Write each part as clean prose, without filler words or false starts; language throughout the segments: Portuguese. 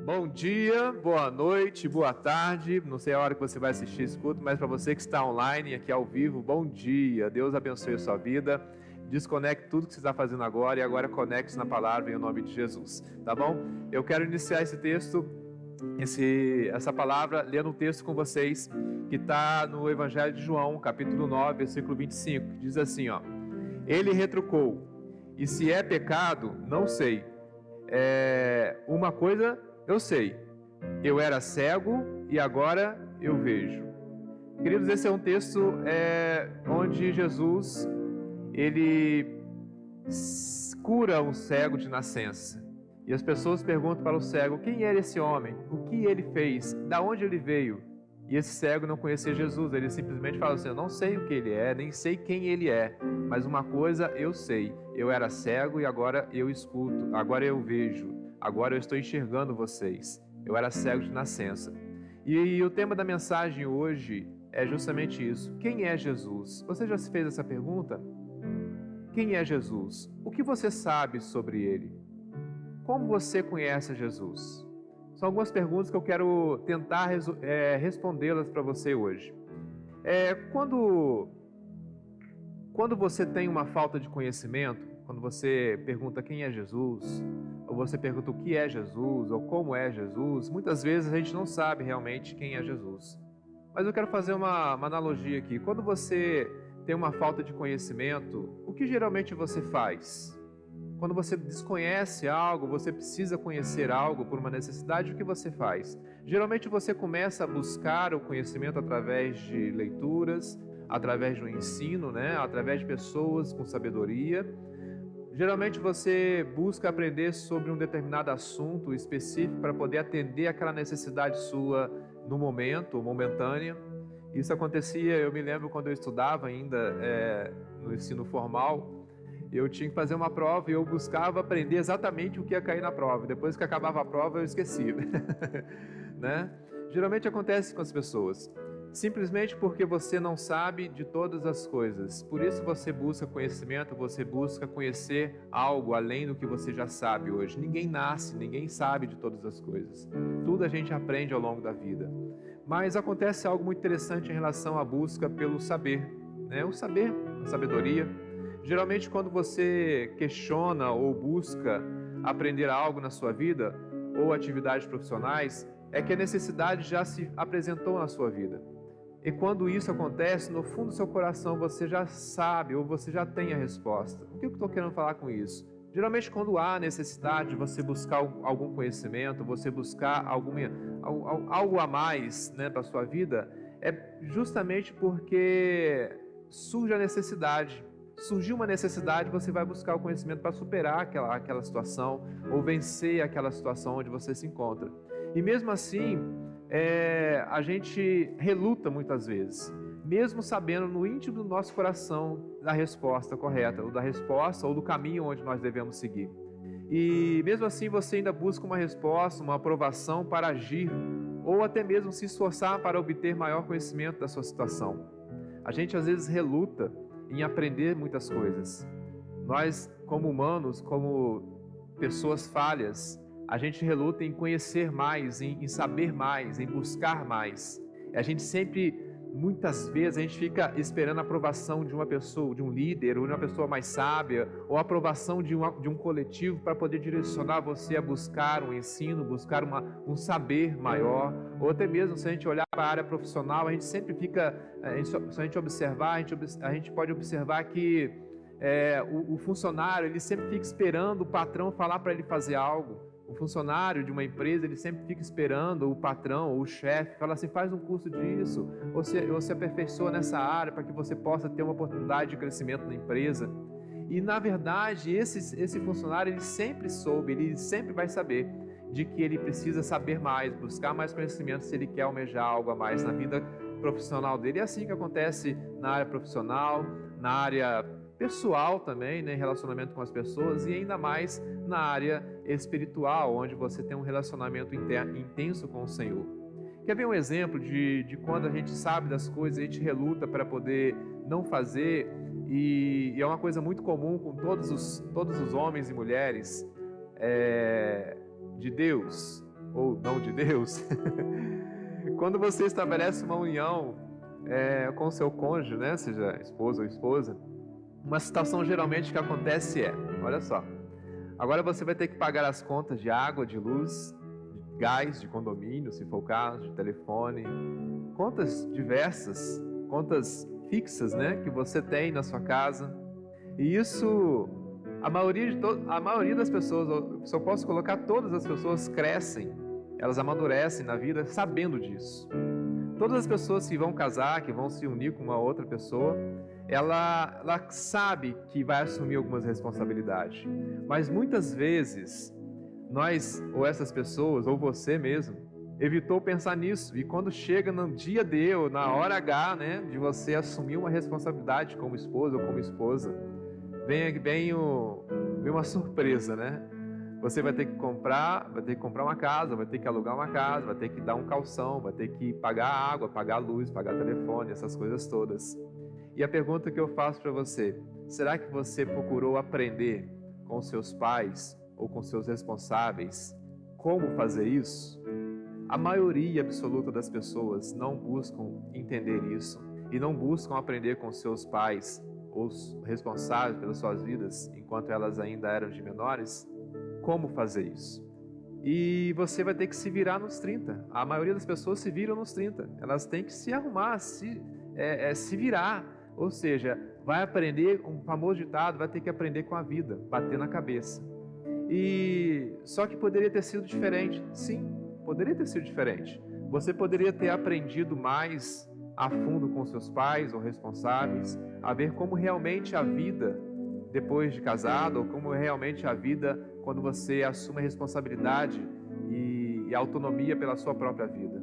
Bom dia, boa noite, boa tarde. Não sei a hora que você vai assistir esse culto, mas para você que está online aqui ao vivo, bom dia. Deus abençoe a sua vida. Desconecte tudo que você está fazendo agora e agora conecte na palavra em nome de Jesus, tá bom? Eu quero iniciar esse texto, essa palavra, lendo um texto com vocês que está no Evangelho de João, capítulo 9, versículo 25, que diz assim, ó: Ele retrucou: e se é pecado, não sei. Uma coisa eu sei, eu era cego e agora eu vejo. Queridos, esse é um texto onde Jesus, ele cura um cego de nascença. E as pessoas perguntam para o cego: quem era esse homem? O que ele fez? Da onde ele veio? E esse cego não conhecia Jesus. Ele simplesmente fala assim: eu não sei o que ele é, nem sei quem ele é, mas uma coisa eu sei, eu era cego e agora eu escuto, agora eu vejo, agora eu estou enxergando vocês. Eu era cego de nascença. E o tema da mensagem hoje é justamente isso: quem é Jesus? Você já se fez essa pergunta? Quem é Jesus? O que você sabe sobre ele? Como você conhece Jesus? São algumas perguntas que eu quero tentar respondê-las para você hoje. Quando você tem uma falta de conhecimento, quando você pergunta quem é Jesus, ou você pergunta o que é Jesus, ou como é Jesus, muitas vezes a gente não sabe realmente quem é Jesus. Mas eu quero fazer uma analogia aqui. Quando você tem uma falta de conhecimento, o que geralmente você faz? Quando você desconhece algo, você precisa conhecer algo por uma necessidade, o que você faz? Geralmente você começa a buscar o conhecimento através de leituras, através do ensino, através de pessoas com sabedoria. Geralmente você busca aprender sobre um determinado assunto específico para poder atender aquela necessidade sua no momento, momentânea. Isso acontecia, eu me lembro quando eu estudava ainda no ensino formal. Eu tinha que fazer uma prova e eu buscava aprender exatamente o que ia cair na prova. Depois que acabava a prova, eu esquecia. Geralmente acontece com as pessoas. Simplesmente porque você não sabe de todas as coisas. Por isso você busca conhecimento, você busca conhecer algo além do que você já sabe hoje. Ninguém nasce, ninguém sabe de todas as coisas. Tudo a gente aprende ao longo da vida. Mas acontece algo muito interessante em relação à busca pelo saber. O saber, a sabedoria. Geralmente quando você questiona ou busca aprender algo na sua vida ou atividades profissionais, é que a necessidade já se apresentou na sua vida. E quando isso acontece, no fundo do seu coração você já sabe ou você já tem a resposta. O que eu estou querendo falar com isso? Geralmente quando há necessidade de você buscar algum conhecimento, você buscar algo a mais para a sua vida, é justamente porque surge a necessidade. Surgiu uma necessidade, você vai buscar o conhecimento para superar aquela situação ou vencer aquela situação onde você se encontra. E mesmo assim, a gente reluta muitas vezes, mesmo sabendo no íntimo do nosso coração da resposta correta, ou da resposta ou do caminho onde nós devemos seguir. E mesmo assim você ainda busca uma resposta, uma aprovação para agir, ou até mesmo se esforçar para obter maior conhecimento da sua situação. A gente às vezes reluta em aprender muitas coisas. Nós, como humanos, como pessoas falhas, a gente reluta em conhecer mais, em saber mais, em buscar mais. A gente sempre, muitas vezes, a gente fica esperando a aprovação de uma pessoa, de um líder, ou de uma pessoa mais sábia, ou a aprovação de um coletivo para poder direcionar você a buscar um ensino, buscar um saber maior, ou até mesmo se a gente olhar para a área profissional, a gente sempre fica, se a gente observar, a gente pode observar que o funcionário, ele sempre fica esperando o patrão falar para ele fazer algo. O funcionário de uma empresa, ele sempre fica esperando o patrão ou o chefe falar assim: faz um curso disso, ou se aperfeiçoa nessa área para que você possa ter uma oportunidade de crescimento na empresa. E na verdade, esse funcionário, ele sempre vai saber de que ele precisa saber mais, buscar mais conhecimento se ele quer almejar algo a mais na vida profissional dele. É assim que acontece na área profissional, na área pessoal também, relacionamento com as pessoas, e ainda mais na área espiritual, onde você tem um relacionamento intenso com o Senhor. Quer ver um exemplo de quando a gente sabe das coisas, a gente reluta para poder não fazer, e é uma coisa muito comum com todos os homens e mulheres de Deus. ou não de Deus. Quando você estabelece uma união com o seu cônjuge, né, seja esposa ou esposa, uma situação geralmente que acontece olha só, agora você vai ter que pagar as contas de água, de luz, de gás, de condomínio, se for o caso, de telefone, contas diversas, contas fixas, né, que você tem na sua casa. E isso, a maioria das pessoas, se eu posso colocar, todas as pessoas crescem, elas amadurecem na vida sabendo disso. Todas as pessoas que vão casar, que vão se unir com uma outra pessoa, ela sabe que vai assumir algumas responsabilidades. Mas muitas vezes, nós, ou essas pessoas, ou você mesmo, evitou pensar nisso. E quando chega no dia D, ou na hora H, né, de você assumir uma responsabilidade como esposa ou como esposa, vem uma surpresa, né? Você vai ter que comprar uma casa, vai ter que alugar uma casa, vai ter que dar um calção, vai ter que pagar água, pagar luz, pagar telefone, essas coisas todas. E a pergunta que eu faço para você, será que você procurou aprender com seus pais ou com seus responsáveis como fazer isso? A maioria absoluta das pessoas não buscam entender isso e não buscam aprender com seus pais, os responsáveis pelas suas vidas, enquanto elas ainda eram de menores, como fazer isso. E você vai ter que se virar nos 30. A maioria das pessoas se viram nos 30. Elas têm que se arrumar, se virar. Ou seja, vai aprender, um famoso ditado, vai ter que aprender com a vida, bater na cabeça. E só que poderia ter sido diferente. Sim, poderia ter sido diferente. Você poderia ter aprendido mais a fundo com seus pais ou responsáveis, a ver como realmente a vida depois de casado, ou como realmente a vida quando você assume a responsabilidade e autonomia pela sua própria vida.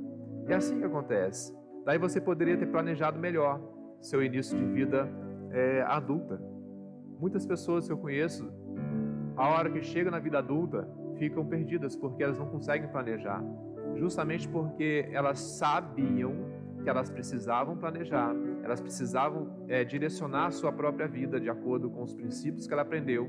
É assim que acontece. Daí você poderia ter planejado melhor seu início de vida adulta. Muitas pessoas que eu conheço, a hora que chegam na vida adulta, ficam perdidas porque elas não conseguem planejar, justamente porque elas sabiam que elas precisavam planejar, elas precisavam direcionar a sua própria vida de acordo com os princípios que ela aprendeu,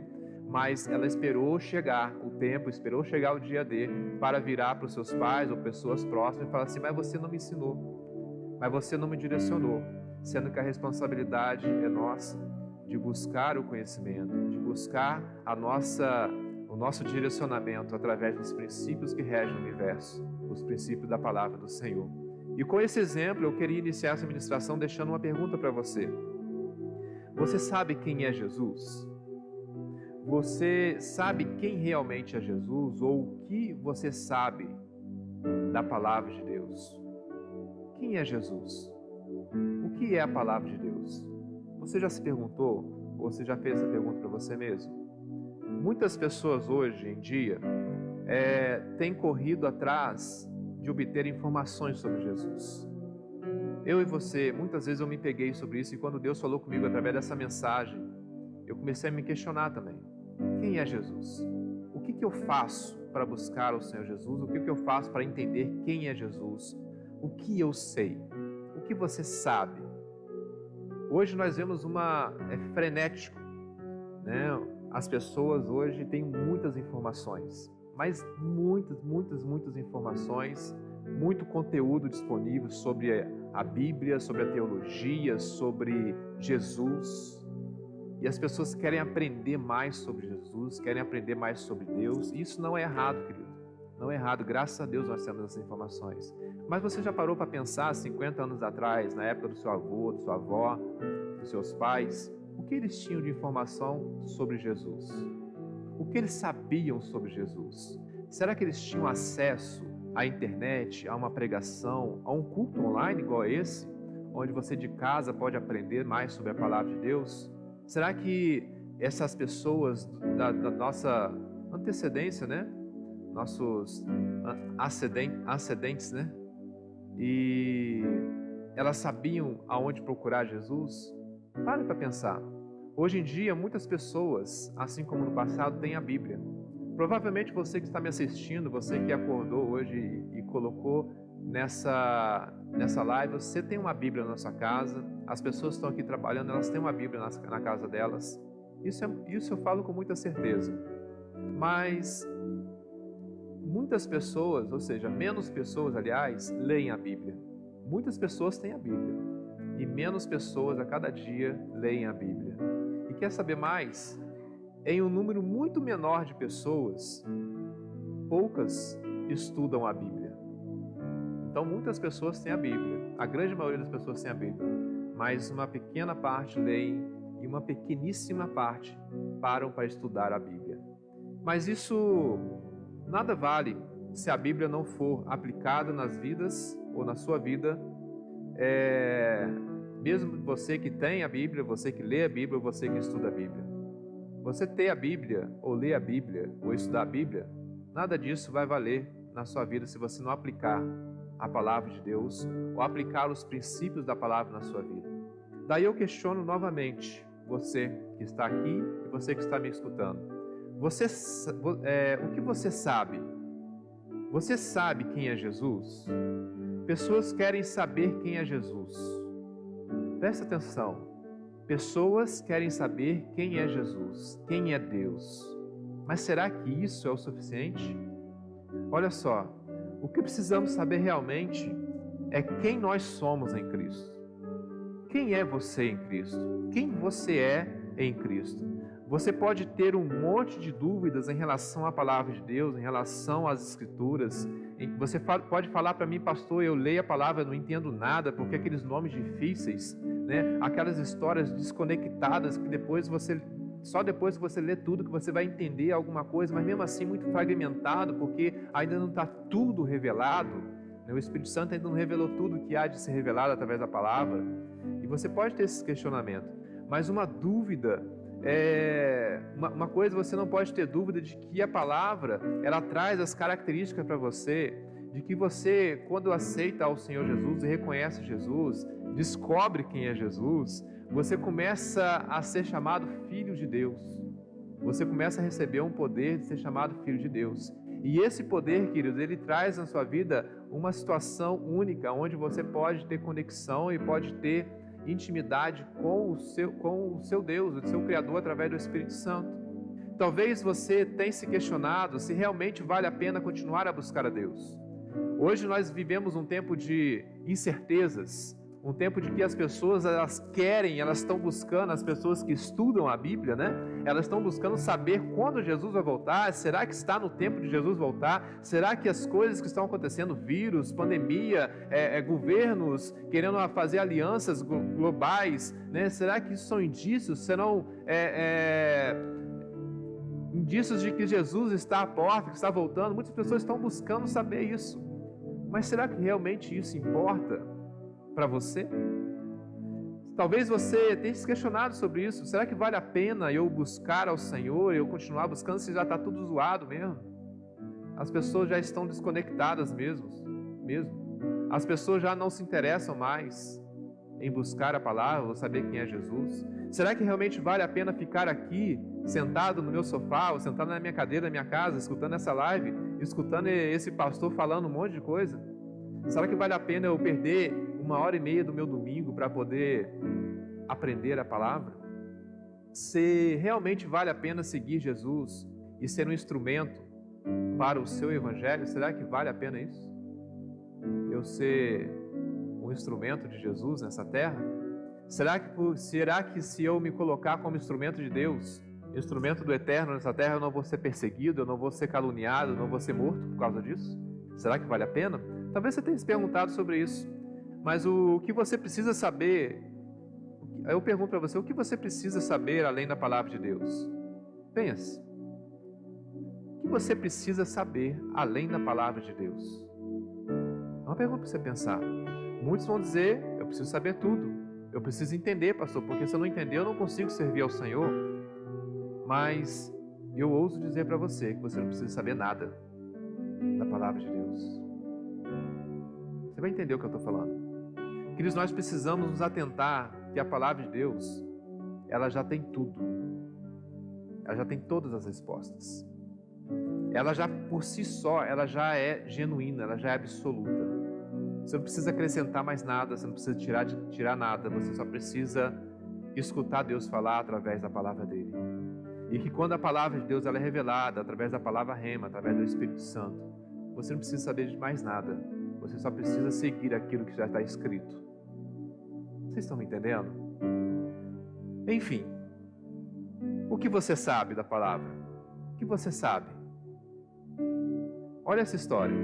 mas ela esperou chegar o tempo, esperou chegar o dia D para virar para os seus pais ou pessoas próximas e falar assim, mas você não me ensinou, mas você não me direcionou, sendo que a responsabilidade é nossa de buscar o conhecimento, de buscar o nosso direcionamento através dos princípios que regem o universo, os princípios da palavra do Senhor. E com esse exemplo, eu queria iniciar essa ministração deixando uma pergunta para você. Você sabe quem é Jesus? Você sabe quem realmente é Jesus? Ou o que você sabe da palavra de Deus? Quem é Jesus? O que é a palavra de Deus? Você já se perguntou? Ou você já fez essa pergunta para você mesmo? Muitas pessoas hoje em dia têm corrido atrás de obter informações sobre Jesus. Eu e você, muitas vezes eu me peguei sobre isso, e quando Deus falou comigo através dessa mensagem, eu comecei a me questionar também. Quem é Jesus? O que eu faço para buscar o Senhor Jesus? O que eu faço para entender quem é Jesus? O que eu sei? O que você sabe? Hoje nós vemos frenético, né? As pessoas hoje têm muitas informações, mas muitas informações, muito conteúdo disponível sobre a Bíblia, sobre a teologia, sobre Jesus. E as pessoas querem aprender mais sobre Jesus, querem aprender mais sobre Deus. E isso não é errado, querido. Não é errado, graças a Deus nós temos essas informações. Mas você já parou para pensar 50 anos atrás, na época do seu avô, da sua avó, dos seus pais, o que eles tinham de informação sobre Jesus? O que eles sabiam sobre Jesus? Será que eles tinham acesso à internet, a uma pregação, a um culto online igual a esse, onde você de casa pode aprender mais sobre a palavra de Deus? Será que essas pessoas da nossa antecedência, né? Nossos ascendentes, né? E elas sabiam aonde procurar Jesus? Pare para pensar. Hoje em dia, muitas pessoas, assim como no passado, têm a Bíblia. Provavelmente você que está me assistindo, você que acordou hoje e colocou nessa live, você tem uma Bíblia na sua casa. As pessoas que estão aqui trabalhando, elas têm uma Bíblia na casa delas. Isso eu falo com muita certeza. Mas muitas pessoas, ou seja, menos pessoas, aliás, leem a Bíblia. Muitas pessoas têm a Bíblia e menos pessoas a cada dia leem a Bíblia. E quer saber mais? Em um número muito menor de pessoas, poucas estudam a Bíblia. Então, muitas pessoas têm a Bíblia, a grande maioria das pessoas tem a Bíblia, mas uma pequena parte leem e uma pequeníssima parte param para estudar a Bíblia. Mas isso nada vale se a Bíblia não for aplicada nas vidas ou na sua vida. Mesmo você que tem a Bíblia, você que lê a Bíblia, você que estuda a Bíblia. Você ter a Bíblia, ou ler a Bíblia, ou estudar a Bíblia, nada disso vai valer na sua vida se você não aplicar a palavra de Deus ou aplicar os princípios da palavra na sua vida. Daí eu questiono novamente você que está aqui e você que está me escutando. O que você sabe? Você sabe quem é Jesus? Pessoas querem saber quem é Jesus. Presta atenção. Pessoas querem saber quem é Jesus, quem é Deus. Mas será que isso é o suficiente? Olha só, o que precisamos saber realmente é quem nós somos em Cristo. Quem é você em Cristo? Quem você é em Cristo? Você pode ter um monte de dúvidas em relação à palavra de Deus, em relação às Escrituras. Você pode falar para mim, pastor, eu leio a palavra, não entendo nada, porque aqueles nomes difíceis, né? Aquelas histórias desconectadas que só depois que você lê tudo que você vai entender alguma coisa, mas mesmo assim muito fragmentado, porque ainda não está tudo revelado, né? O Espírito Santo ainda não revelou tudo que há de ser revelado através da palavra. E você pode ter esse questionamento, mas uma dúvida uma coisa, você não pode ter dúvida de que a palavra, ela traz as características para você, de que você, quando aceita ao Senhor Jesus e reconhece Jesus, descobre quem é Jesus, você começa a ser chamado filho de Deus. Você começa a receber um poder de ser chamado filho de Deus. E esse poder, queridos, ele traz na sua vida uma situação única, onde você pode ter conexão e pode ter intimidade com o seu Deus, o seu Criador, através do Espírito Santo. Talvez você tenha se questionado se realmente vale a pena continuar a buscar a Deus. Hoje nós vivemos um tempo de incertezas, um tempo de que as pessoas elas estão buscando, as pessoas que estudam a Bíblia, né? Elas estão buscando saber quando Jesus vai voltar. Será que está no tempo de Jesus voltar? Será que as coisas que estão acontecendo, vírus, pandemia, governos querendo fazer alianças globais, né? Será que isso são indícios? Serão indícios de que Jesus está à porta, que está voltando? Muitas pessoas estão buscando saber isso. Mas será que realmente isso importa para você? Talvez você tenha se questionado sobre isso. Será que vale a pena eu buscar ao Senhor, eu continuar buscando, se já está tudo zoado mesmo? As pessoas já estão desconectadas mesmo. As pessoas já não se interessam mais em buscar a palavra ou saber quem é Jesus. Será que realmente vale a pena ficar aqui, sentado no meu sofá, ou sentado na minha cadeira, na minha casa, escutando essa live, escutando esse pastor falando um monte de coisa? Será que vale a pena eu perder 1h30 do meu domingo para poder aprender a palavra? Se realmente vale a pena seguir Jesus e ser um instrumento para o seu evangelho, será que vale a pena isso? Eu ser um instrumento de Jesus nessa terra? Será que se eu me colocar como instrumento de Deus, instrumento do Eterno nessa terra, eu não vou ser perseguido, eu não vou ser caluniado, eu não vou ser morto por causa disso? Será que vale a pena? Talvez você tenha se perguntado sobre isso. Mas o que você precisa saber, eu pergunto para você, o que você precisa saber além da palavra de Deus? Pense. O que você precisa saber além da palavra de Deus? É uma pergunta para você pensar. Muitos vão dizer, eu preciso saber tudo. Eu preciso entender, pastor, porque se eu não entender, eu não consigo servir ao Senhor. Mas eu ouso dizer para você que você não precisa saber nada da palavra de Deus. Você vai entender o que eu estou falando. Queridos, nós precisamos nos atentar que a palavra de Deus, ela já tem tudo. Ela já tem todas as respostas. Ela já, por si só, ela já é genuína, ela já é absoluta. Você não precisa acrescentar mais nada, você não precisa tirar nada, você só precisa escutar Deus falar através da palavra dele. E que quando a palavra de Deus ela é revelada através da palavra rema, através do Espírito Santo, você não precisa saber de mais nada. Você só precisa seguir aquilo que já está escrito. Vocês estão me entendendo? Enfim, o que você sabe da palavra? O que você sabe? Olha essa história.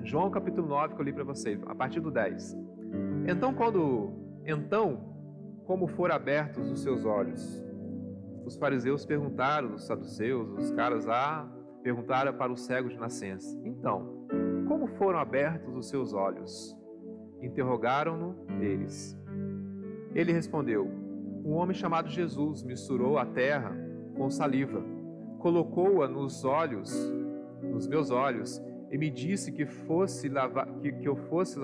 João capítulo 9 que eu li para vocês, a partir do 10. Então, como foram abertos os seus olhos? Os fariseus perguntaram, os saduceus, os caras lá, perguntaram para o cego de nascença. Então, como foram abertos os seus olhos? Interrogaram-no eles. Ele respondeu: um homem chamado Jesus misturou a terra com saliva, colocou-a nos meus olhos, e me disse que eu fosse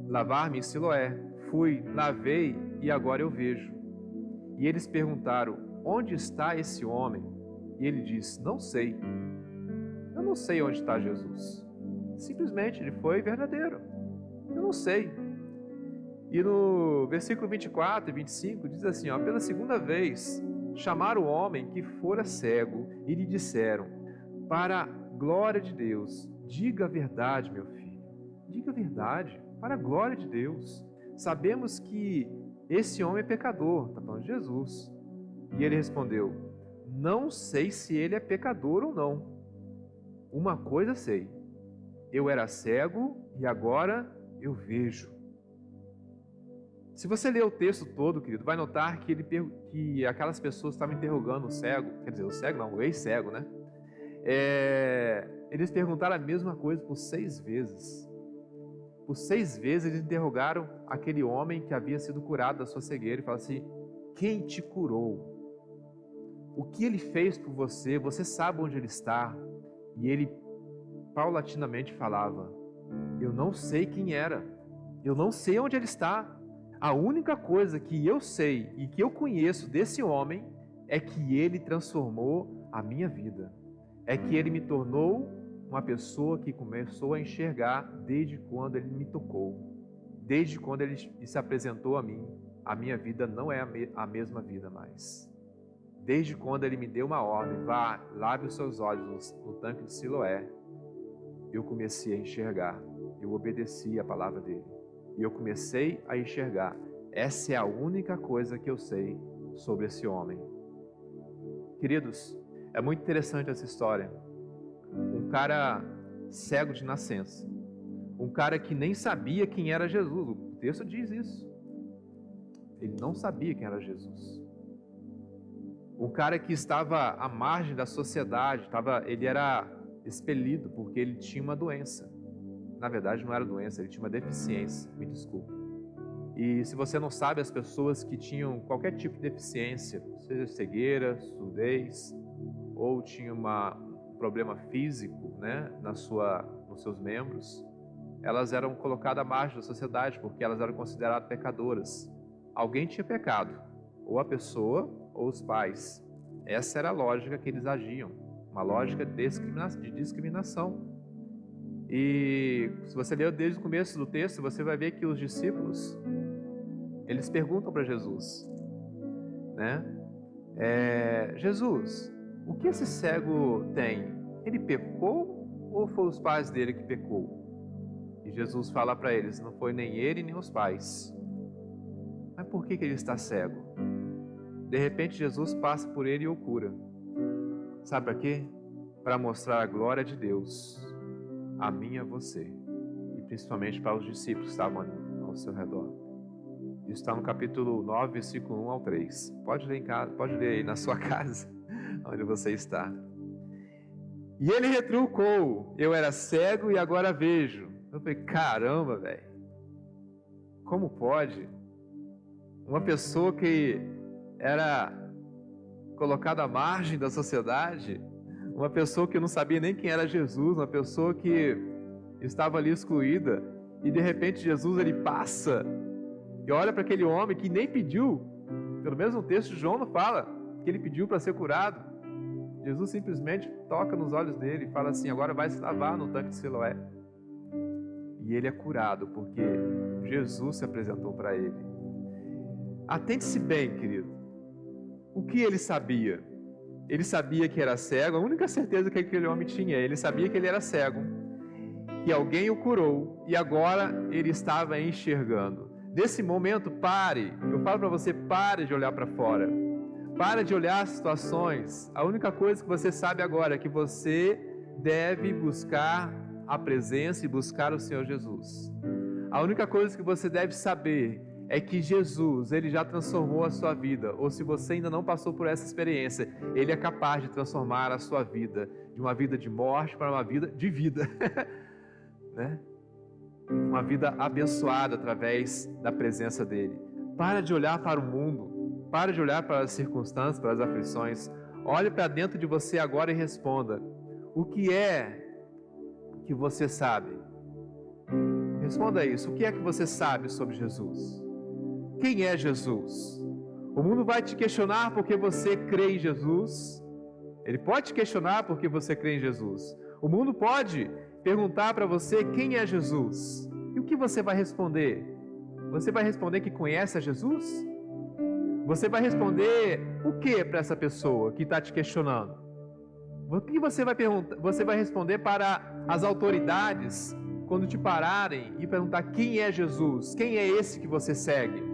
lavar-me em Siloé. Fui, lavei e agora eu vejo. E eles perguntaram: onde está esse homem? E ele disse: não sei. Eu não sei onde está Jesus. Simplesmente ele foi verdadeiro. Eu não sei. E no versículo 24 e 25 diz assim, pela segunda vez chamaram o homem que fora cego e lhe disseram: para a glória de Deus, diga a verdade, meu filho. Diga a verdade, para a glória de Deus. Sabemos que esse homem é pecador. Está falando de Jesus. E ele respondeu: não sei se ele é pecador ou não. Uma coisa sei: eu era cego e agora eu vejo. Se você ler o texto todo, querido, vai notar que aquelas pessoas estavam interrogando o cego, quer dizer, o cego não, o ex-cego, né? Eles perguntaram a mesma coisa por 6 vezes. Por 6 vezes eles interrogaram aquele homem que havia sido curado da sua cegueira e falaram assim: quem te curou? O que ele fez por você? Você sabe onde ele está? E ele paulatinamente falava: eu não sei quem era, eu não sei onde ele está. A única coisa que eu sei e que eu conheço desse homem é que ele transformou a minha vida. É que ele me tornou uma pessoa que começou a enxergar desde quando ele me tocou. Desde quando ele se apresentou a mim, a minha vida não é a mesma vida mais. Desde quando ele me deu uma ordem: vá, lave os seus olhos no tanque de Siloé, eu comecei a enxergar. Eu obedeci a palavra dele. E eu comecei a enxergar. Essa é a única coisa que eu sei sobre esse homem. Queridos, é muito interessante essa história. Um cara cego de nascença. Um cara que nem sabia quem era Jesus. O texto diz isso. Ele não sabia quem era Jesus. Um cara que estava à margem da sociedade. Ele era expelido porque ele tinha uma doença. Na verdade não era doença, ele tinha uma deficiência, me desculpe. E se você não sabe, as pessoas que tinham qualquer tipo de deficiência, seja cegueira, surdez, ou tinha um problema físico, né, nos seus membros, elas eram colocadas à margem da sociedade, porque elas eram consideradas pecadoras. Alguém tinha pecado, ou a pessoa, ou os pais. Essa era a lógica que eles agiam, uma lógica de discriminação. E se você ler desde o começo do texto, você vai ver que os discípulos, eles perguntam para Jesus, né? Jesus, o que esse cego tem? Ele pecou ou foi os pais dele que pecou? E Jesus fala para eles: não foi nem ele nem os pais. Mas por que ele está cego? De repente Jesus passa por ele e o cura. Sabe para quê? Para mostrar a glória de Deus a mim e a você, e principalmente para os discípulos que estavam ali ao seu redor. Isso está no capítulo 9, versículo 1 ao 3. Pode ler em casa, pode ler aí na sua casa, onde você está. E ele retrucou: eu era cego e agora vejo. Eu falei: caramba, velho, como pode? Uma pessoa que era colocada à margem da sociedade, uma pessoa que não sabia nem quem era Jesus, uma pessoa que estava ali excluída, e de repente Jesus ele passa e olha para aquele homem que nem pediu. Pelo menos no texto de João não fala que ele pediu para ser curado. Jesus simplesmente toca nos olhos dele e fala assim: agora vai se lavar no tanque de Siloé. E ele é curado porque Jesus se apresentou para ele. Atente-se bem, querido. O que ele sabia? ele sabia que era cego, a única certeza que aquele homem tinha, ele sabia que ele era cego, que alguém o curou e agora ele estava enxergando. Nesse momento, pare, eu falo para você, pare de olhar para fora, pare de olhar as situações. A única coisa que você sabe agora é que você deve buscar a presença e buscar o Senhor Jesus. A única coisa que você deve saber é que Jesus, Ele já transformou a sua vida, ou se você ainda não passou por essa experiência, Ele é capaz de transformar a sua vida, de uma vida de morte para uma vida de vida, né? Uma vida abençoada através da presença dEle. Para de olhar para o mundo, para de olhar para as circunstâncias, para as aflições, olhe para dentro de você agora e responda, o que é que você sabe? Responda isso, o que é que você sabe sobre Jesus? Quem é Jesus? O mundo vai te questionar porque você crê em Jesus. Ele pode te questionar porque você crê em Jesus. O mundo pode perguntar para você quem é Jesus. E o que você vai responder? Você vai responder que conhece a Jesus? Você vai responder o que para essa pessoa que está te questionando? O que você vai perguntar? Você vai responder para as autoridades quando te pararem e perguntar quem é Jesus? Quem é esse que você segue?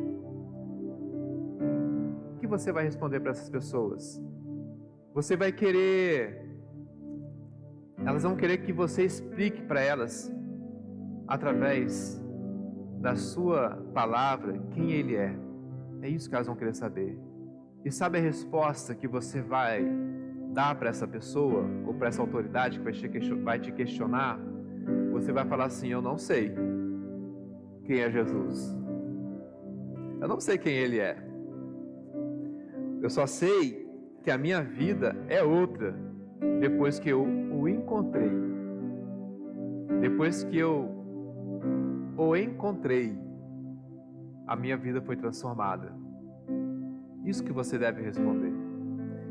O que você vai responder para essas pessoas? Você vai querer, elas vão querer que você explique para elas, através da sua palavra, quem Ele é. É isso que elas vão querer saber. E sabe a resposta que você vai dar para essa pessoa, ou para essa autoridade que vai te questionar? Você vai falar assim, eu não sei quem é Jesus. Eu não sei quem Ele é. Eu só sei que a minha vida é outra depois que eu o encontrei. Depois que eu o encontrei, a minha vida foi transformada. Isso que você deve responder.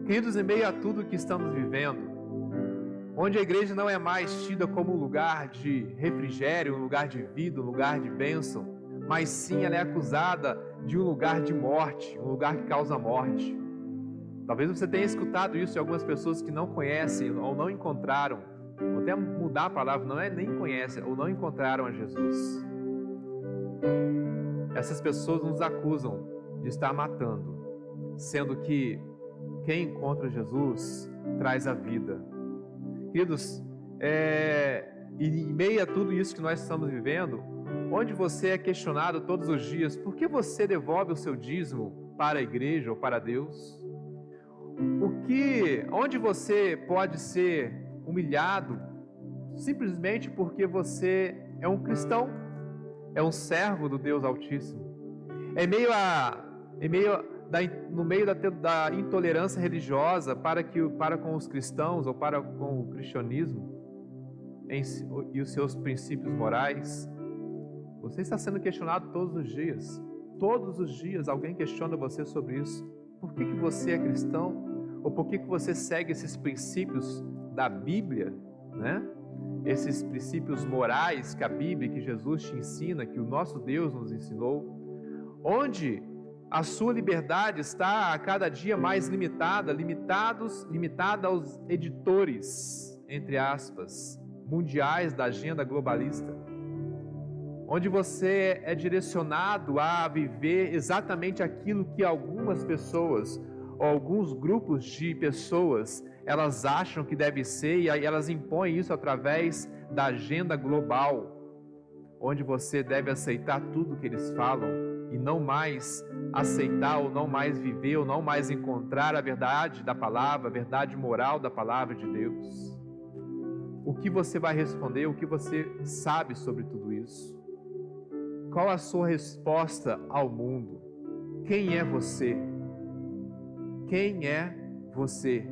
Queridos, em meio a tudo que estamos vivendo, onde a igreja não é mais tida como um lugar de refrigério, um lugar de vida, um lugar de bênção, mas sim ela é acusada de um lugar de morte, um lugar que causa morte. Talvez você tenha escutado isso de algumas pessoas que não conhecem ou não encontraram, vou até mudar a palavra, não é nem conhecem, ou não encontraram a Jesus. Essas pessoas nos acusam de estar matando, sendo que quem encontra Jesus traz a vida. Queridos, em meio a tudo isso que nós estamos vivendo, onde você é questionado todos os dias, por que você devolve o seu dízimo para a igreja ou para Deus? Onde você pode ser humilhado simplesmente porque você é um cristão, é um servo do Deus Altíssimo. No meio da intolerância religiosa para com os cristãos ou para com o cristianismo e os seus princípios morais, você está sendo questionado todos os dias. Todos os dias alguém questiona você sobre isso. Por que você é cristão? Ou por que você segue esses princípios da Bíblia, né? Esses princípios morais que a Bíblia, que Jesus te ensina, que o nosso Deus nos ensinou, onde a sua liberdade está a cada dia mais limitada aos editores, entre aspas, mundiais da agenda globalista, onde você é direcionado a viver exatamente aquilo que algumas pessoas, ou alguns grupos de pessoas, elas acham que deve ser, e aí elas impõem isso através da agenda global, onde você deve aceitar tudo que eles falam e não mais aceitar ou não mais viver ou não mais encontrar a verdade da palavra, a verdade moral da palavra de Deus. O que você vai responder? O que você sabe sobre tudo isso? Qual a sua resposta ao mundo? Quem é você? Quem é você?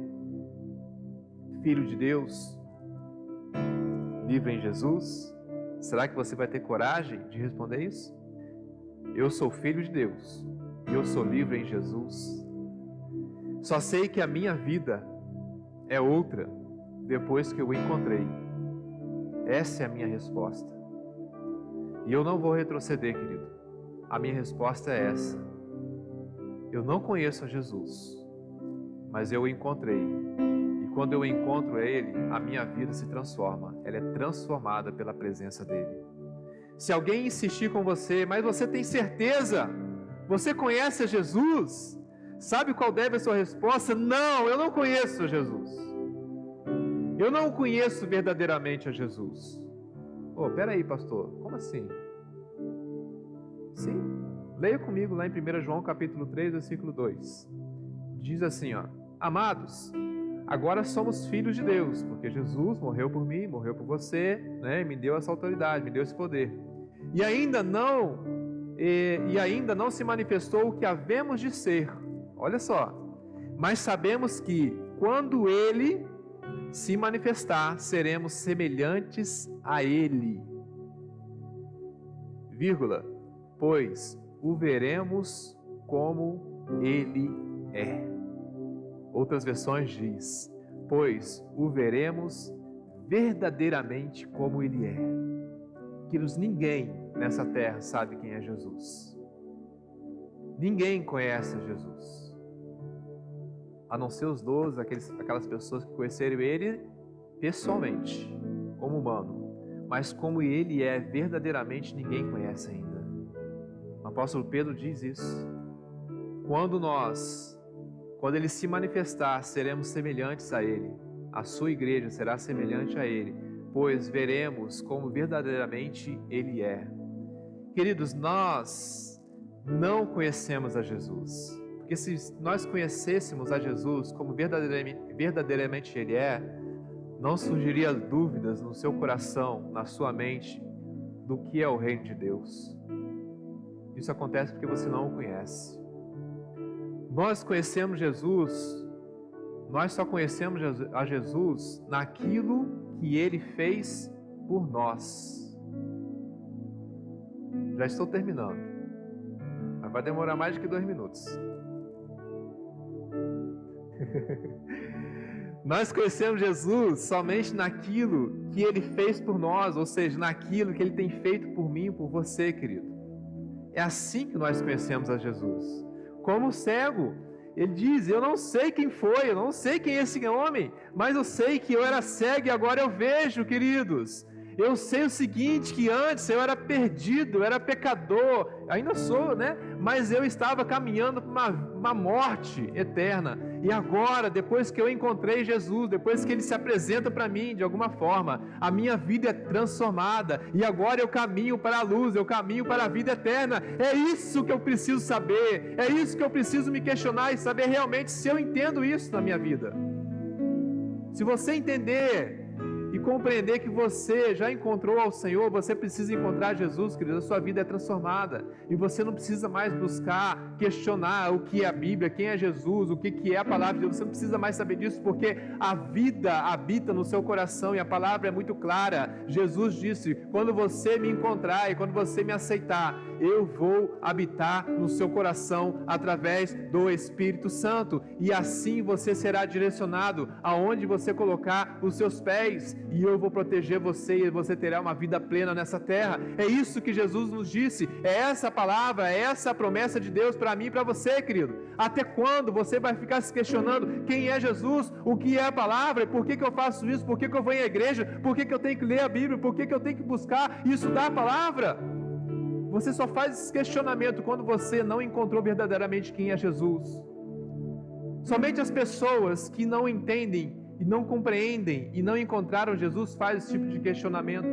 Filho de Deus? Livre em Jesus? Será que você vai ter coragem de responder isso? Eu sou filho de Deus. Eu sou livre em Jesus. Só sei que a minha vida é outra depois que eu o encontrei. Essa é a minha resposta. E eu não vou retroceder, querido. A minha resposta é essa. Eu não conheço a Jesus, mas eu o encontrei. E quando eu encontro Ele, a minha vida se transforma. Ela é transformada pela presença dEle. Se alguém insistir com você, mas você tem certeza? Você conhece a Jesus? Sabe qual deve a sua resposta? Não, eu não conheço Jesus. Eu não conheço verdadeiramente a Jesus. Oh, peraí, pastor, como assim? Sim, leia comigo lá em 1 João capítulo 3, versículo 2. Diz assim, ó: Amados, agora somos filhos de Deus, porque Jesus morreu por mim, morreu por você, né, e me deu essa autoridade, me deu esse poder. E ainda não se manifestou o que havemos de ser. Olha só. Mas sabemos que quando Ele se manifestar, seremos semelhantes a Ele. Vírgula. Pois o veremos como Ele é. Outras versões diz: pois o veremos verdadeiramente como Ele é. Queridos, ninguém nessa terra sabe quem é Jesus. Ninguém conhece Jesus, a não ser os 12, aquelas pessoas que conheceram Ele pessoalmente, como humano. Mas como Ele é verdadeiramente, ninguém conhece ainda. O apóstolo Pedro diz isso. Quando Ele se manifestar, seremos semelhantes a Ele. A sua igreja será semelhante a Ele, pois veremos como verdadeiramente Ele é. Queridos, nós não conhecemos a Jesus, porque se nós conhecêssemos a Jesus como verdadeiramente Ele é, não surgiria dúvidas no seu coração, na sua mente, do que é o reino de Deus. Isso acontece porque você não o conhece. Nós conhecemos Jesus, nós só conhecemos a Jesus naquilo que Ele fez por nós. Já estou terminando, mas vai demorar mais do que 2 minutos. Nós conhecemos Jesus somente naquilo que Ele fez por nós, ou seja, naquilo que Ele tem feito por mim e por você, querido. É assim que nós conhecemos a Jesus. Como o cego, ele diz: eu não sei quem foi, eu não sei quem é esse homem, mas eu sei que eu era cego e agora eu vejo, queridos. Eu sei o seguinte, que antes eu era perdido, eu era pecador, ainda sou, né? Mas eu estava caminhando para uma morte eterna. E agora, depois que eu encontrei Jesus, depois que Ele se apresenta para mim de alguma forma, a minha vida é transformada. E agora eu caminho para a luz, eu caminho para a vida eterna. É isso que eu preciso saber, é isso que eu preciso me questionar e saber realmente se eu entendo isso na minha vida. Se você entender e compreender que você já encontrou ao Senhor, você precisa encontrar Jesus, querido, a sua vida é transformada, e você não precisa mais buscar, questionar o que é a Bíblia, quem é Jesus, o que é a palavra de Deus, você não precisa mais saber disso, porque a vida habita no seu coração, e a palavra é muito clara. Jesus disse: quando você me encontrar e quando você me aceitar, eu vou habitar no seu coração através do Espírito Santo, e assim você será direcionado aonde você colocar os seus pés, e eu vou proteger você, e você terá uma vida plena nessa terra. É isso que Jesus nos disse, é essa palavra, é essa a promessa de Deus para mim e para você, querido. Até quando você vai ficar se questionando quem é Jesus, o que é a palavra, por que eu faço isso, por que eu vou em igreja, por que eu tenho que ler a Bíblia, por que eu tenho que buscar e estudar a palavra? Você só faz esse questionamento quando você não encontrou verdadeiramente quem é Jesus. Somente as pessoas que não entendem e não compreendem e não encontraram Jesus fazem esse tipo de questionamento,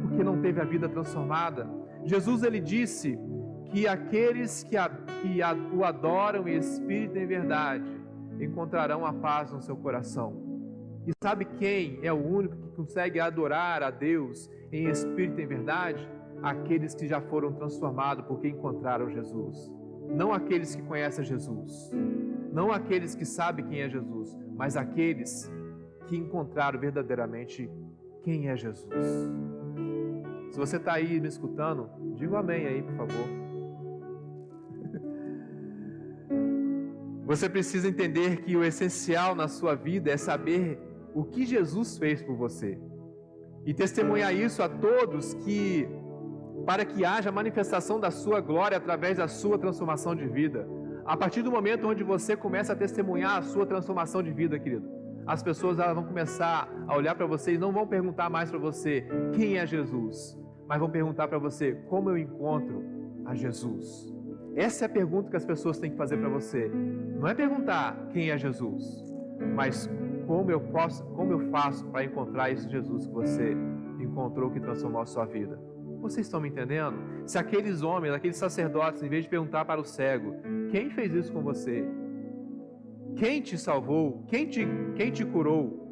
porque não teve a vida transformada. Jesus, ele disse que aqueles que o adoram em espírito e em verdade encontrarão a paz no seu coração. E sabe quem é o único que consegue adorar a Deus em espírito e em verdade? Aqueles que já foram transformados porque encontraram Jesus. Não aqueles que conhecem Jesus, não aqueles que sabem quem é Jesus, mas aqueles que encontraram verdadeiramente quem é Jesus. Se você está aí me escutando, diga um amém aí, por favor. Você precisa entender que o essencial na sua vida é saber o que Jesus fez por você e testemunhar isso a todos, para que haja manifestação da sua glória através da sua transformação de vida. A partir do momento onde você começa a testemunhar a sua transformação de vida, querido, as pessoas elas vão começar a olhar para você e não vão perguntar mais para você quem é Jesus, mas vão perguntar para você como eu encontro a Jesus. Essa é a pergunta que as pessoas têm que fazer para você. Não é perguntar quem é Jesus, mas como eu faço para encontrar esse Jesus que você encontrou, que transformou a sua vida. Vocês estão me entendendo? Se aqueles homens, aqueles sacerdotes, em vez de perguntar para o cego, quem fez isso com você? Quem te salvou? Quem te curou?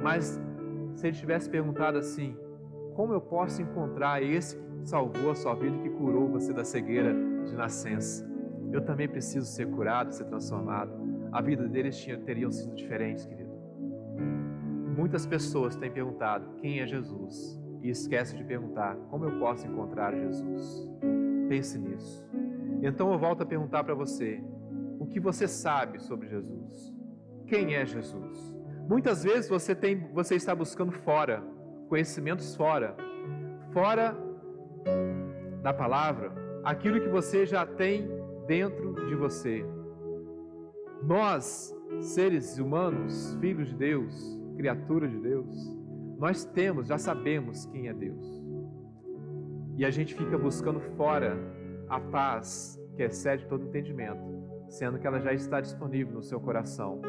Mas se ele tivesse perguntado assim, como eu posso encontrar esse que salvou a sua vida e que curou você da cegueira de nascença? Eu também preciso ser curado, ser transformado. A vida deles teriam sido diferentes, querido. Muitas pessoas têm perguntado quem é Jesus e esquecem de perguntar como eu posso encontrar Jesus. Pense nisso. Então eu volto a perguntar para você, o que você sabe sobre Jesus? Quem é Jesus? Muitas vezes você está buscando fora, conhecimentos fora da palavra, aquilo que você já tem dentro de você. Nós, seres humanos, filhos de Deus, criaturas de Deus, nós já sabemos quem é Deus. E a gente fica buscando fora a paz que excede todo entendimento, sendo que ela já está disponível no seu coração.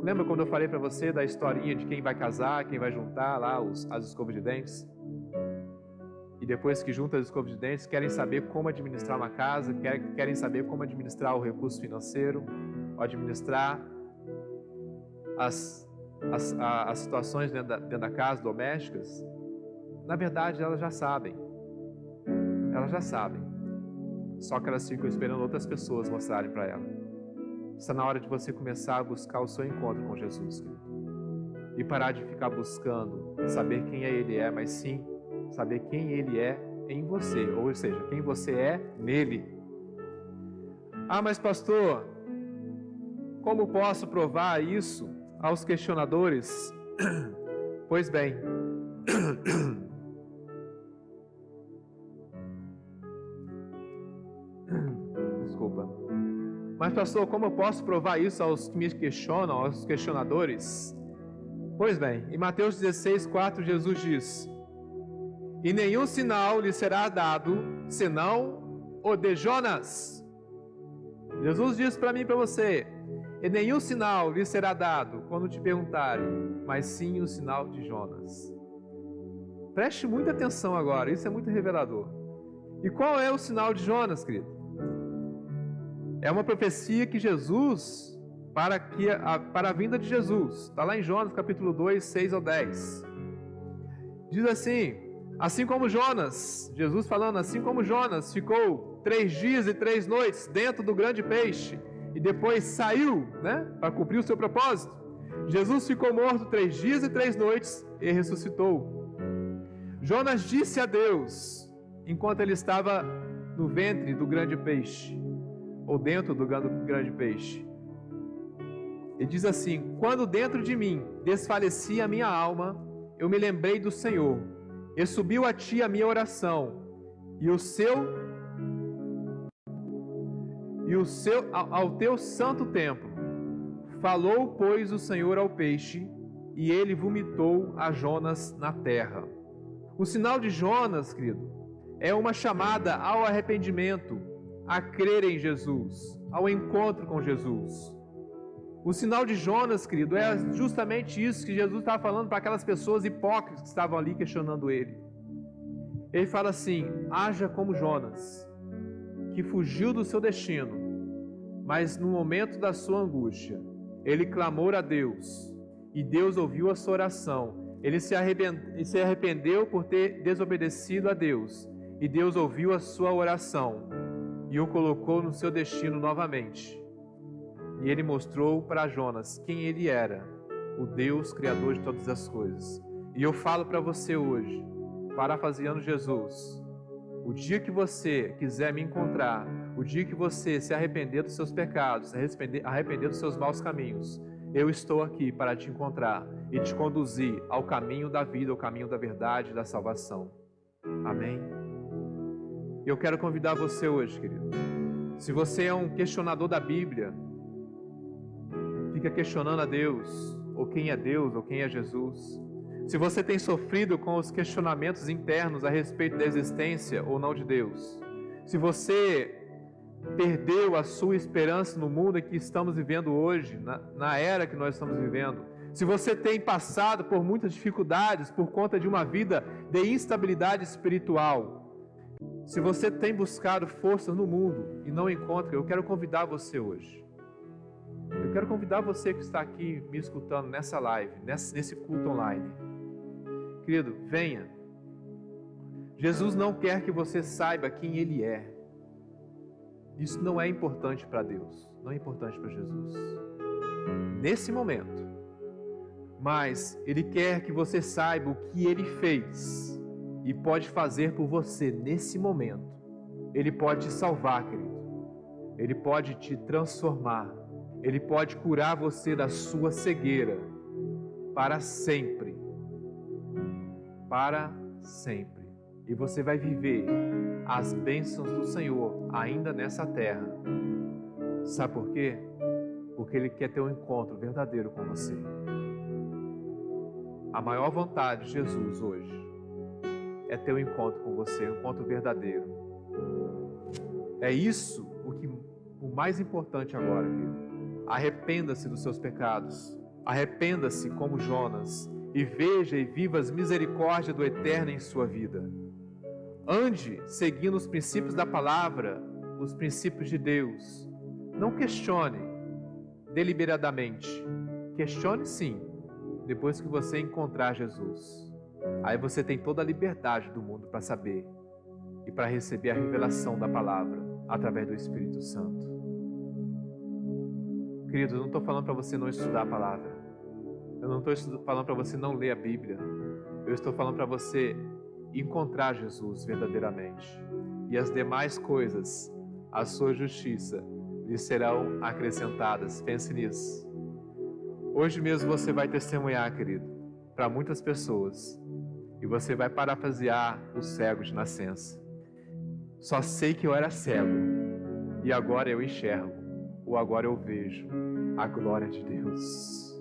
Lembra quando eu falei para você da historinha de quem vai casar, quem vai juntar lá as escovas de dentes? E depois que junta as escovas de dentes, querem saber como administrar uma casa, querem saber como administrar o recurso financeiro, administrar as situações dentro da casa, domésticas. Na verdade, elas já sabem. Só que elas ficam esperando outras pessoas mostrarem para elas. Está na hora de você começar a buscar o seu encontro com Jesus, querido. E parar de ficar buscando saber quem Ele é, mas sim saber quem Ele é em você, ou seja, quem você é nele. Ah, mas pastor, como posso provar isso aos questionadores? Pois bem, desculpa. Mas pastor, como eu posso provar isso aos que me questionam, aos questionadores? Pois bem, em Mateus 16:4, Jesus diz: e nenhum sinal lhe será dado, senão o de Jonas. Jesus diz para mim e para você: e nenhum sinal lhe será dado quando te perguntarem, mas sim o sinal de Jonas. Preste muita atenção agora, isso é muito revelador. E qual é o sinal de Jonas, querido? É uma profecia que Jesus, para a vinda de Jesus, está lá em Jonas capítulo 2, 6 ao 10. Diz assim como Jonas, Jesus falando, assim como Jonas ficou 3 dias e 3 noites dentro do grande peixe, e depois saiu, para cumprir o seu propósito, Jesus ficou morto 3 dias e 3 noites e ressuscitou. Jonas disse a Deus, enquanto ele estava no ventre do grande peixe, ou dentro do grande peixe, ele diz assim: quando dentro de mim desfalecia a minha alma, eu me lembrei do Senhor, e subiu a ti a minha oração, ao teu santo templo. Falou, pois, o Senhor ao peixe, e ele vomitou a Jonas na terra. O sinal de Jonas, querido, é uma chamada ao arrependimento, a crer em Jesus, ao encontro com Jesus. O sinal de Jonas, querido, é justamente isso que Jesus estava falando para aquelas pessoas hipócritas que estavam ali questionando ele. Ele fala assim: haja como Jonas, que fugiu do seu destino, mas no momento da sua angústia, ele clamou a Deus, e Deus ouviu a sua oração. Ele se arrependeu por ter desobedecido a Deus, e Deus ouviu a sua oração, e o colocou no seu destino novamente. E ele mostrou para Jonas quem ele era, o Deus Criador de todas as coisas. E eu falo para você hoje, parafraseando Jesus: o dia que você quiser me encontrar, o dia que você se arrepender dos seus pecados, se arrepender dos seus maus caminhos, eu estou aqui para te encontrar e te conduzir ao caminho da vida, ao caminho da verdade e da salvação. Amém? Eu quero convidar você hoje, querido, Se você é um questionador da Bíblia, fica questionando a Deus, ou quem é Deus, ou quem é Jesus. Se você tem sofrido com os questionamentos internos a respeito da existência ou não de Deus. Se você perdeu a sua esperança no mundo em que estamos vivendo hoje, na era que nós estamos vivendo. Se você tem passado por muitas dificuldades por conta de uma vida de instabilidade espiritual. Se você tem buscado forças no mundo e não encontra, eu quero convidar você hoje. Eu quero convidar você que está aqui me escutando nessa live, nesse culto online. Querido, venha. Jesus não quer que você saiba quem Ele é. Isso não é importante para Deus, não é importante para Jesus, nesse momento. Mas Ele quer que você saiba o que Ele fez e pode fazer por você nesse momento. Ele pode te salvar, querido. Ele pode te transformar. Ele pode curar você da sua cegueira para sempre. Para sempre. E você vai viver as bênçãos do Senhor ainda nessa terra. Sabe por quê? Porque Ele quer ter um encontro verdadeiro com você. A maior vontade de Jesus hoje é ter um encontro com você, um encontro verdadeiro. É isso o mais importante agora, querido. Arrependa-se dos seus pecados. Arrependa-se como Jonas e veja e viva as misericórdias do Eterno em sua vida. Ande seguindo os princípios da palavra, os princípios de Deus. Não questione deliberadamente. Questione sim, depois que você encontrar Jesus. Aí você tem toda a liberdade do mundo para saber e para receber a revelação da palavra através do Espírito Santo. Querido, eu não estou falando para você não estudar a palavra. Eu não estou falando para você não ler a Bíblia. Eu estou falando para você encontrar Jesus verdadeiramente. E as demais coisas, a sua justiça, lhe serão acrescentadas. Pense nisso. Hoje mesmo você vai testemunhar, querido, para muitas pessoas. E você vai parafrasear o cego de nascença. Só sei que eu era cego. E agora eu enxergo. Ou agora eu vejo a glória de Deus.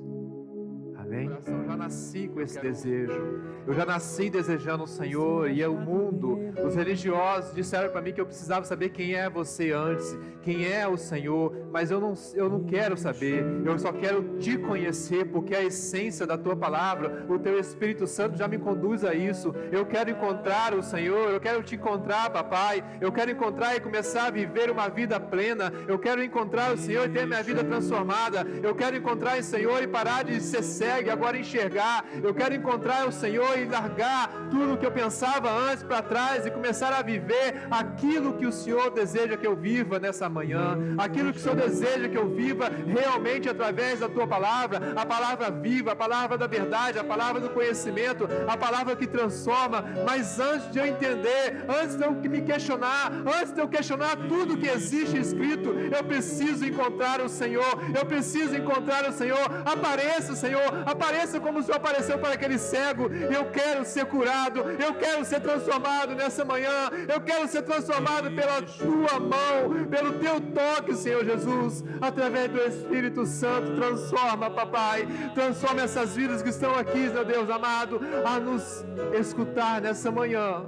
Amém? Eu já nasci com esse desejo. Eu já nasci desejando o Senhor. E o mundo, os religiosos disseram para mim que eu precisava saber quem é você antes, quem é o Senhor. Mas eu não quero saber. Eu só quero te conhecer, porque a essência da tua palavra, o teu Espírito Santo já me conduz a isso. Eu quero encontrar o Senhor. Eu quero te encontrar, papai. Eu quero encontrar e começar a viver uma vida plena. Eu quero encontrar o Senhor e ter minha vida transformada. Eu quero encontrar o Senhor e parar de ser cego e agora enxergar. Eu quero encontrar o Senhor e largar tudo que eu pensava antes para trás e começar a viver aquilo que o Senhor deseja que eu viva nessa manhã, aquilo que o Senhor deseja que eu viva realmente através da tua palavra, a palavra viva, a palavra da verdade, a palavra do conhecimento, a palavra que transforma. Mas antes de eu entender, antes de eu me questionar, antes de eu questionar tudo que existe escrito, eu preciso encontrar o Senhor. Eu preciso encontrar o Senhor. Apareça, Senhor, apareça como o Senhor apareceu para aquele cego. Eu quero ser curado, eu quero ser transformado nessa manhã. Eu quero ser transformado pela tua mão, pelo teu toque, Senhor Jesus, através do Espírito Santo. Transforma, papai, transforma essas vidas que estão aqui, meu Deus amado, a nos escutar nessa manhã.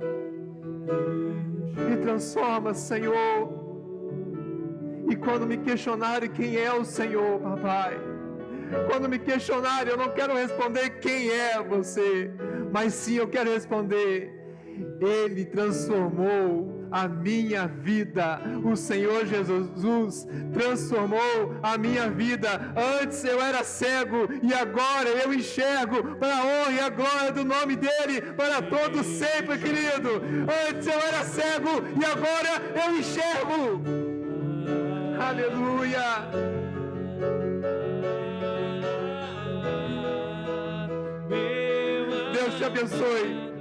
Me transforma, Senhor. E quando me questionarem quem é o Senhor, papai, quando me questionarem, eu não quero responder quem é você, mas sim eu quero responder: Ele transformou a minha vida. O Senhor Jesus transformou a minha vida. Antes eu era cego e agora eu enxergo, para a honra e a glória do nome dEle, para todo sempre, querido. Antes eu era cego e agora eu enxergo. Aleluia. Deus te abençoe.